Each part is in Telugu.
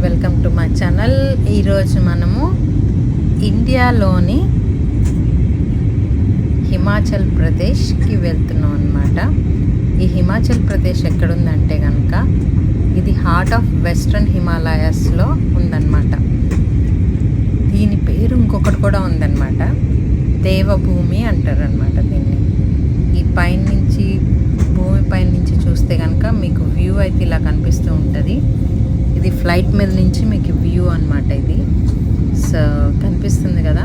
Welcome to my channel. ఈరోజు మనము ఇండియాలోని హిమాచల్ ప్రదేశ్కి వెళ్తున్నాం అన్నమాట. ఈ హిమాచల్ ప్రదేశ్ ఎక్కడుందంటే కనుక ఇది హార్ట్ ఆఫ్ వెస్ట్రన్ హిమాలయాస్లో ఉందన్నమాట. దీని పేరు ఇంకొకటి కూడా ఉందన్నమాట, దేవభూమి అంటారనమాట దీన్ని. ఈ పైనుంచి భూమి పైన నుంచి చూస్తే కనుక మీకు వ్యూ అయితే ఇలా కనిపిస్తూ ఉంటుంది. ఇది ఫ్లైట్ మీద నుంచి మీకు వ్యూ అనమాట. ఇది సో కనిపిస్తుంది కదా,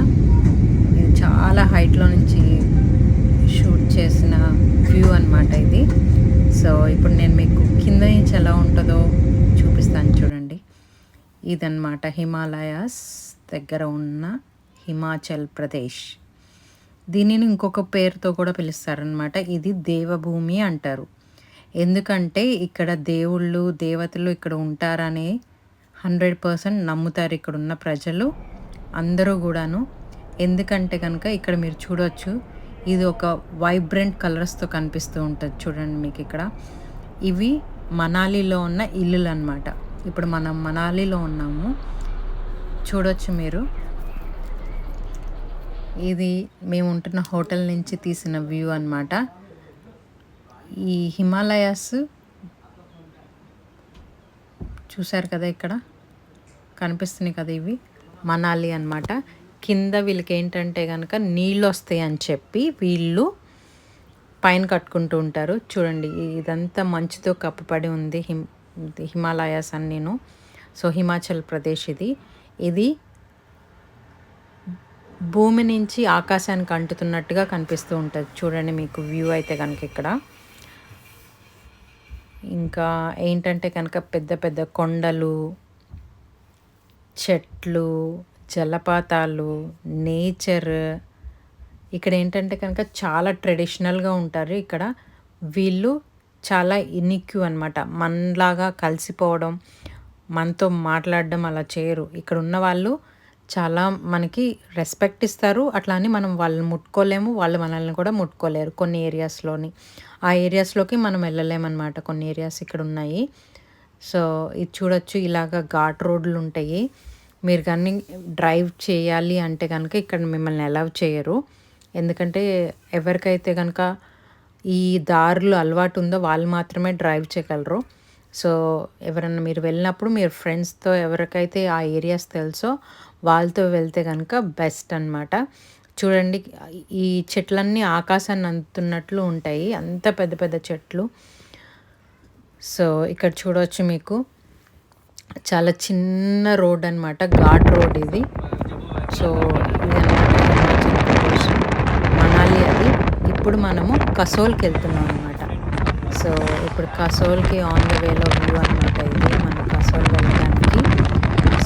ఇది చాలా హైట్లో నుంచి షూట్ చేసిన వ్యూ అనమాట ఇది. సో ఇప్పుడు నేను మీకు కింద నుంచి ఎలా ఉంటుందో చూపిస్తాను చూడండి. ఇదన్నమాట హిమాలయాస్ దగ్గర ఉన్న హిమాచల్ ప్రదేశ్. దీనిని ఇంకొక పేరుతో కూడా పిలుస్తారనమాట. ఇది దేవభూమి అంటారు. ఎందుకంటే ఇక్కడ దేవుళ్ళు దేవతలు ఇక్కడ ఉంటారని 100% నమ్ముతారు ఇక్కడ ఉన్న ప్రజలు అందరూ కూడాను. ఎందుకంటే కనుక ఇక్కడ మీరు చూడవచ్చు, ఇది ఒక వైబ్రెంట్ కలర్స్తో కనిపిస్తూ ఉంటుంది చూడండి మీకు ఇక్కడ. ఇవి మనాలిలో ఉన్న ఇల్లులు అన్నమాట. ఇప్పుడు మనం మనాలిలో ఉన్నాము, చూడవచ్చు మీరు. ఇది మేము ఉంటున్న హోటల్ నుంచి తీసిన వ్యూ అన్నమాట. ఈ హిమాలయాస్ చూశారు కదా, ఇక్కడ కనిపిస్తున్నాయి కదా, ఇవి మనాలి అన్నమాట. కింద వీళ్ళకి ఏంటంటే కనుక నీళ్ళు వస్తాయి అని చెప్పి వీళ్ళు పైన కట్టుకుంటూ ఉంటారు. చూడండి, ఇదంతా మంచుతో కప్పబడి ఉంది హిమాలయాస్ అని నేను. సో హిమాచల్ ప్రదేశ్ ఇది భూమి నుంచి ఆకాశానికి అంటుతున్నట్టుగా కనిపిస్తూ ఉంటుంది చూడండి మీకు వ్యూ అయితే కనుక ఇక్కడ. ఇంకా ఏంటంటే కనుక పెద్ద పెద్ద కొండలు, చెట్లు, జలపాతాలు, నేచర్. ఇక్కడ ఏంటంటే కనుక చాలా ట్రెడిషనల్గా ఉంటారు ఇక్కడ వీళ్ళు. చాలా ఇనిక్యూ అనమాట, మనలాగా కలిసిపోవడం, మనతో మాట్లాడడం అలా చేయరు. ఇక్కడ ఉన్న వాళ్ళు చాలా మనకి రెస్పెక్ట్ ఇస్తారు. అట్లా అని మనం వాళ్ళని ముట్టుకోలేము, వాళ్ళు మనల్ని కూడా ముట్టుకోలేరు కొన్ని ఏరియాస్లోని. ఆ ఏరియాస్లోకి మనం వెళ్ళలేమన్నమాట. కొన్ని ఏరియాస్ ఇక్కడ ఉన్నాయి. సో ఇది చూడొచ్చు, ఇలాగ ఘాట్ రోడ్లు ఉంటాయి. మీరు కానీ డ్రైవ్ చేయాలి అంటే కనుక ఇక్కడ మిమ్మల్ని అలౌ చేయరు. ఎందుకంటే ఎవరికైతే కనుక ఈ దారులు అలవాటు ఉందో వాళ్ళు మాత్రమే డ్రైవ్ చేయగలరు. సో ఎవరన్నా మీరు వెళ్ళినప్పుడు మీరు ఫ్రెండ్స్తో ఎవరికైతే ఆ ఏరియాస్ తెలుసో వాళ్ళతో వెళ్తే కనుక బెస్ట్ అన్నమాట. చూడండి, ఈ చెట్లన్నీ ఆకాశాన్ని అందుతున్నట్లు ఉంటాయి, అంత పెద్ద పెద్ద చెట్లు. సో ఇక్కడ చూడవచ్చు మీకు చాలా చిన్న రోడ్ అన్నమాట, ఘాట్ రోడ్ ఇది. సో ఇది అన్నమాట మనాలి. అది ఇప్పుడు మనము కసోల్కి వెళ్తున్నాం అనమాట. సో ఇప్పుడు కసోల్కి ఆన్ ద వేలో వ్యూ అనమాట ఇది, మన కసోల్ వెళ్ళడానికి.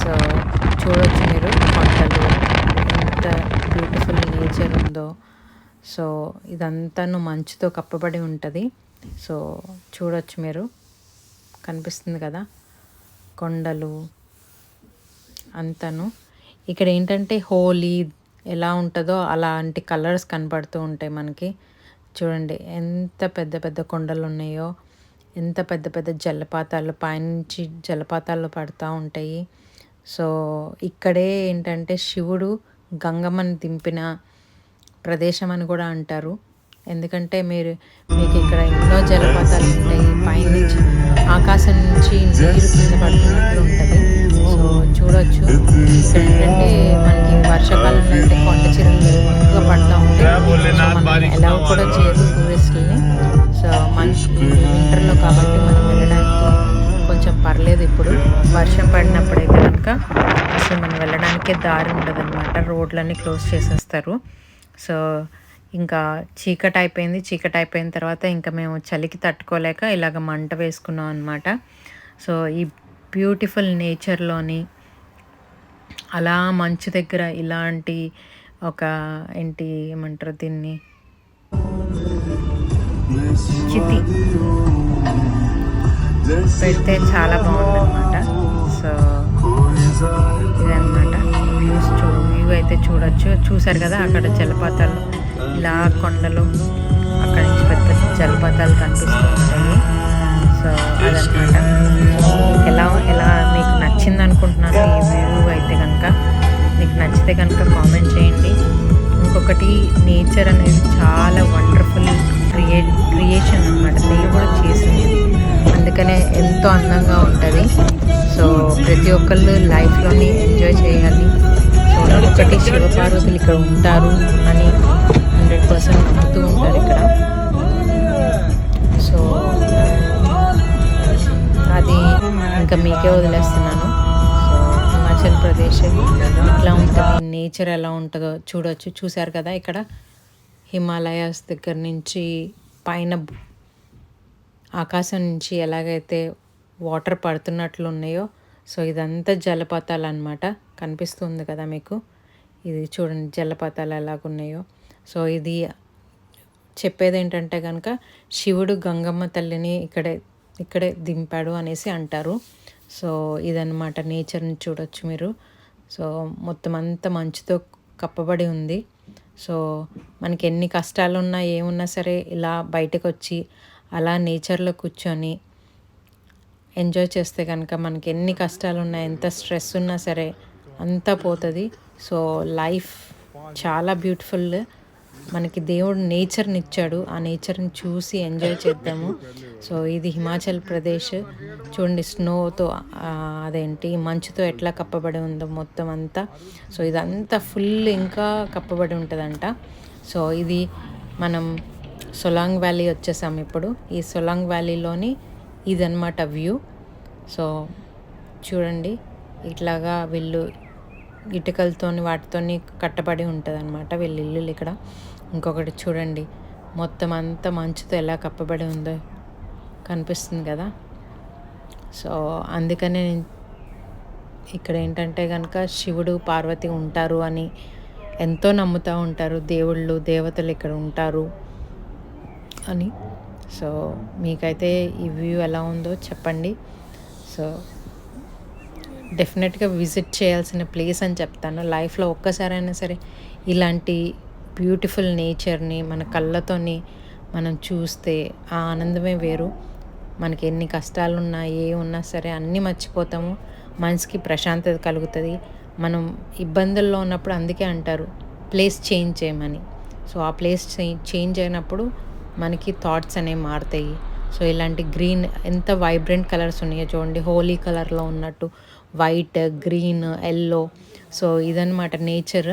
సో చూడవచ్చు మీరు కొండలు, ఎంత బ్యూటిఫుల్ నేచర్ ఉందో. సో ఇదంతాను మంచుతో కప్పబడి ఉంటుంది. సో చూడవచ్చు మీరు, కనిపిస్తుంది కదా కొండలు అంతాను. ఇక్కడ ఏంటంటే హోలీ ఎలా ఉంటుందో అలాంటి కలర్స్ కనపడుతూ ఉంటాయి మనకి. చూడండి ఎంత పెద్ద పెద్ద కొండలు ఉన్నాయో, ఎంత పెద్ద పెద్ద జలపాతాలు, పైనుంచి జలపాతాలు పడుతూ ఉంటాయి. సో ఇక్కడే ఏంటంటే శివుడు గంగమ్మని దింపిన ప్రదేశం అని కూడా అంటారు. ఎందుకంటే మీకు ఇక్కడ ఎన్నో జలపాతాలు ఉంటాయి, పైనుంచి ఆకాశం నుంచి నీరు కింద పడుతున్నట్లు ఉంటుంది. సో చూడొచ్చు, ఇక్కడ ఏంటంటే మనకి వర్షాకాలంలో అయితే కొండ చీరలు ఎక్కువగా పడుతూ ఉంటాయి. సో మనం ఎలా కూడా చేయదు టూరిస్టులని. సో మనకి వింటర్లో కాబట్టి మనం వెళ్ళడానికి కొంచెం పర్లేదు. ఇప్పుడు వర్షం పడినప్పుడైతే కనుక అసలు మనం వెళ్ళడానికే దారి ఉండదు అనమాట, రోడ్లన్నీ క్లోజ్ చేసేస్తారు. సో ఇంకా చీకటి అయిపోయింది. చీకటి అయిపోయిన తర్వాత ఇంకా మేము చలికి తట్టుకోలేక ఇలాగ మంట వేసుకున్నాం అనమాట. సో ఈ బ్యూటిఫుల్ నేచర్లోని అలా మంచు దగ్గర ఇలాంటి ఒక ఏమంటారు దీన్ని, చితి పెడితే చాలా బాగుందన్నమాట. సో ఇదన్నమాట వ్యూ అయితే చూసారు కదా, అక్కడ జలపాతాలు, ఇలా కొండలు, అక్కడి నుంచి పెద్ద జలపాతాలు కనిపిస్తూ ఉంటాయి. సో అదనమాట. ఎలా మీకు నచ్చింది అనుకుంటున్నాను. నచ్చితే కనుక కామెంట్ చేయండి. ఇంకొకటి, నేచర్ అనేది చాలా వండర్ఫుల్ క్రియేషన్ అనమాట, దేవుడు చేసింది. అందుకనే ఎంతో అందంగా ఉంటుంది. సో ప్రతి ఒక్కళ్ళు లైఫ్లోని ఎంజాయ్ చేయాలి. సో ఒకటి, శివపార్వతులు ఇక్కడ ఉంటారు అని 100% నమ్ముతూ ఉంటారు ఇక్కడ. సో అది ఇంకా మీకే వదిలేస్తున్నాను. సో హిమాచల్ ప్రదేశ్ ఇట్లా ఉంటుంది, నేచర్ ఎలా ఉంటుందో చూశారు కదా. ఇక్కడ హిమాలయాస్ దగ్గర నుంచి పైన ఆకాశం నుంచి ఎలాగైతే వాటర్ పడుతున్నట్లు ఉన్నాయో, సో ఇదంతా జలపాతాలు అనమాట. కనిపిస్తుంది కదా మీకు, ఇది చూడండి జలపాతాలు ఎలాగున్నాయో. సో ఇది చెప్పేది ఏంటంటే కనుక, శివుడు గంగమ్మ తల్లిని ఇక్కడే దింపాడు అనేసి అంటారు. సో ఇదన్నమాట, నేచర్ని చూడొచ్చు మీరు. సో మొత్తం అంతా మంచుతో కప్పబడి ఉంది. సో మనకి ఎన్ని కష్టాలున్నా ఏమున్నా సరే ఇలా బయటకు వచ్చి అలా నేచర్లో కూర్చొని ఎంజాయ్ చేస్తే కనుక మనకి ఎన్ని కష్టాలున్నా, ఎంత స్ట్రెస్ ఉన్నా సరే అంతా పోతుంది. సో లైఫ్ చాలా బ్యూటిఫుల్. మనకి దేవుడు నేచర్ని ఇచ్చాడు, ఆ నేచర్ని చూసి ఎంజాయ్ చేద్దాము. సో ఇది హిమాచల్ ప్రదేశ్. చూడండి స్నోతో, అదేంటి మంచుతో ఎట్లా కప్పబడి ఉందో మొత్తం అంతా. సో ఇదంతా ఫుల్ ఇంకా కప్పబడి ఉంటుందంట. సో ఇది మనం సొలాంగ్ వ్యాలీ వచ్చేసాము ఇప్పుడు. ఈ సొలాంగ్ వ్యాలీలోని ఇదన్నమాట వ్యూ. సో చూడండి, ఇట్లాగా వీళ్ళు ఇటుకలతోని వాటితోని కట్టబడి ఉంటుంది అనమాట వీళ్ళ ఇల్లులు ఇక్కడ. ఇంకొకటి చూడండి, మొత్తం అంతా మంచుతో ఎలా కప్పబడి ఉందో కనిపిస్తుంది కదా. సో అందుకనే ఇక్కడ ఏంటంటే కనుక శివుడు పార్వతి ఉంటారు అని ఎంతో నమ్ముతూ ఉంటారు, దేవుళ్ళు దేవతలు ఇక్కడ ఉంటారు అని. సో మీకైతే ఈ వ్యూ ఎలా ఉందో చెప్పండి. సో డెఫినెట్గా విజిట్ చేయాల్సిన ప్లేస్ అని చెప్తాను. లైఫ్లో ఒక్కసారైనా సరే ఇలాంటి బ్యూటిఫుల్ నేచర్ని మన కళ్ళతోని మనం చూస్తే ఆ ఆనందమే వేరు. మనకి ఎన్ని కష్టాలున్నా ఏ ఉన్నా సరే అన్నీ మర్చిపోతాము, మనసుకి ప్రశాంతత కలుగుతుంది. మనం ఇబ్బందుల్లో ఉన్నప్పుడు అందుకే అంటారు ప్లేస్ చేంజ్ చేయమని. సో ఆ ప్లేస్ చేంజ్ అయినప్పుడు మనకి థాట్స్ అనేవి మారుతాయి. సో ఇలాంటి గ్రీన్ ఎంత వైబ్రెంట్ కలర్స్ ఉన్నాయో చూడండి, హోలీ కలర్లో ఉన్నట్టు వైట్, గ్రీన్, ఎల్లో. సో ఇదన్నమాట నేచర్.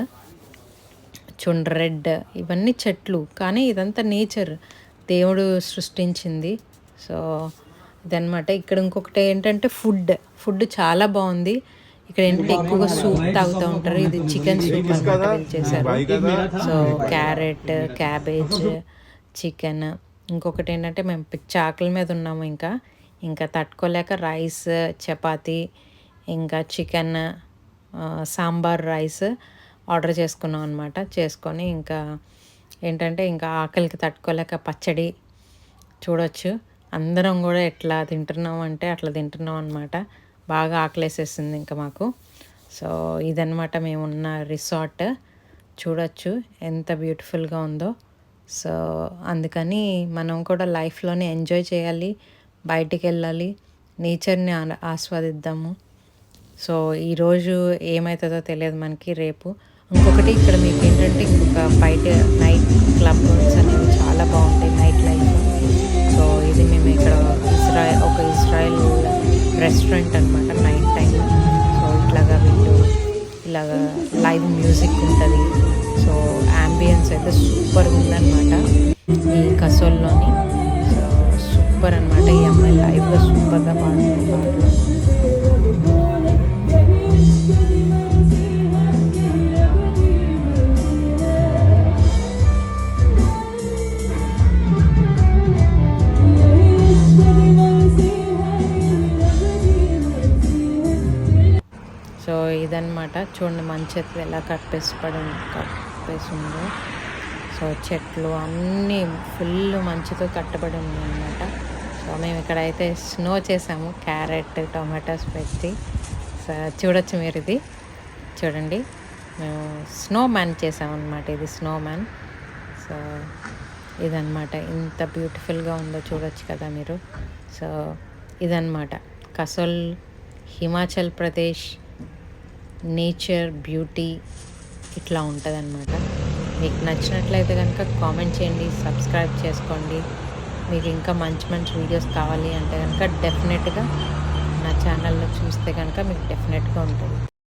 చూడండి రెడ్, ఇవన్నీ చెట్లు, కానీ ఇదంతా నేచర్ దేవుడు సృష్టించింది. సో ఇదన్నమాట. ఇక్కడ ఇంకొకటి ఏంటంటే ఫుడ్ చాలా బాగుంది. ఇక్కడ ఏంటంటే ఎక్కువగా సూప్ తాగుతూ ఉంటారు. ఇది చికెన్ సూప్ అనమాట వీళ్ళు చేశారు. So carrot, cabbage, chicken. ఇంకొకటి ఏంటంటే మేము చాకుల మీద ఉన్నాము, ఇంకా తట్టుకోలేక రైస్, చపాతీ, ఇంకా చికెన్, సాంబార్ రైస్ ఆర్డర్ చేసుకున్నాం అనమాట. చేసుకొని ఇంకా ఏంటంటే ఇంకా ఆకలికి తట్టుకోలేక పచ్చడి. చూడొచ్చు అందరం కూడా ఎట్లా తింటున్నాం అంటే అట్లా తింటున్నాం అనమాట. బాగా ఆకలేసేసింది ఇంకా మాకు. సో ఇదన్నమాట మేమున్న రిసార్ట్. చూడొచ్చు ఎంత బ్యూటిఫుల్గా ఉందో. సో అందుకని మనం కూడా లైఫ్లోనే ఎంజాయ్ చేయాలి, బయటికి వెళ్ళాలి, నేచర్ని ఆస్వాదిద్దాము. సో ఈరోజు ఏమవుతుందో తెలియదు మనకి, రేపు. ఇంకొకటి ఇక్కడ మీకు ఏంటంటే ఇంకొక బయట నైట్ క్లబ్స్ అనేవి చాలా బాగుంటాయి, నైట్ లైఫ్. సో ఇది మేము ఇక్కడ ఇజ్రాయెల్ రెస్టారెంట్ అనమాట, నైట్ టైం. సో ఇలాగా లైవ్ మ్యూజిక్ ఉంటుంది. సో యాంబియన్స్ అయితే సూపర్గా ఉందన్నమాట ఈ కసోల్లోని. సో సూపర్ అనమాట. ఈ అమ్మాయి లైవ్గా సూపర్గా పాడుతుంది పాటలు. సో ఇదన్నమాట. చూడండి మంచి ఎలా కప్పేసి ఉందో. సో చెట్లు అన్నీ ఫుల్ మంచుతో కట్టబడి ఉన్నాయి అన్నమాట. సో మేము ఇక్కడైతే స్నో చేసాము, క్యారెట్, టొమాటోస్ పెట్టి. సో చూడొచ్చు మీరు, ఇది చూడండి మేము స్నో మ్యాన్ చేసామన్నమాట. ఇది స్నో మ్యాన్. సో ఇదన్నమాట, ఇంత బ్యూటిఫుల్గా ఉందో చూడొచ్చు కదా మీరు. సో ఇదన్నమాట కసోల్, హిమాచల్ ప్రదేశ్ నేచర్ బ్యూటీ. ఇట్లా ఉంటదనమాట. మీకు నచ్చినట్లయితే గనుక కామెంట్ చేయండి, సబ్స్క్రైబ్ చేసుకోండి. మీకు ఇంకా మంచి మంచి వీడియోస్ కావాలి అంటే గనుక డెఫినెట్‌గా నా ఛానల్‌లో చూస్తే గనుక మీకు డెఫినెట్‌గా ఉంటది.